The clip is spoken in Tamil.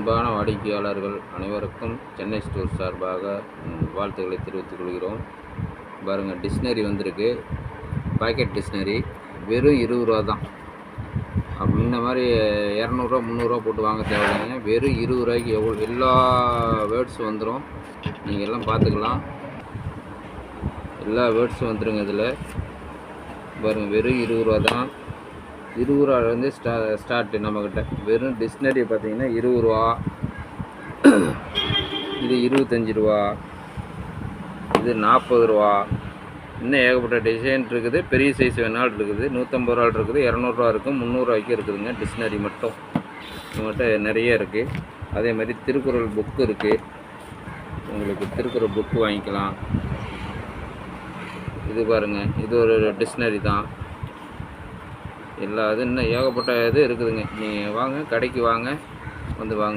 அன்பான வாடிக்கையாளர்கள் அனைவருக்கும் சென்னை ஸ்டோர் சார்பாக வாழ்த்துக்களை தெரிவித்துக் கொள்கிறோம். பாருங்கள், டிக்ஷனரி வந்திருக்கு. பாக்கெட் டிக்ஷனரி வெறும் 20 ரூபா தான். இந்த மாதிரி 200 300 போட்டு வாங்க தேவையில்லைங்க. வெறும் 20 ரூபாய்க்கு எல்லா வேர்ட்ஸும் வந்துடும். நீங்கள் எல்லாம் பார்த்துக்கலாம். எல்லா வேர்ட்ஸும் வந்துடுங்க. இதில் பாருங்கள், வெறும் 20 ரூபா தான். 20 ரூபாலேருந்து ஸ்டார்ட்டு நம்மக்கிட்ட. வெறும் டிக்ஷனரி பார்த்தீங்கன்னா 20 ரூபா, இது 25 ரூபா, இது 40 ரூபா. இன்னும் ஏகப்பட்ட டிசைன் இருக்குது. பெரிய சைஸ் வேணாலும் இருக்குது. 150 ரூபா இருக்குது, 200 ரூபா இருக்குது, 300 ரூபாய்க்கு இருக்குதுங்க. டிக்ஷனரி மட்டும் நம்மகிட்ட நிறைய இருக்குது. அதே மாதிரி திருக்குறள் புக்கு இருக்குது. உங்களுக்கு திருக்குறள் புக்கு வாங்கிக்கலாம். இது பாருங்கள், இது ஒரு டிக்ஷனரி தான். எல்லா இது இன்னும் ஏகப்பட்ட இது இருக்குதுங்க. நீங்கள் வாங்க, கடைக்கு வாங்க, வந்து வாங்க.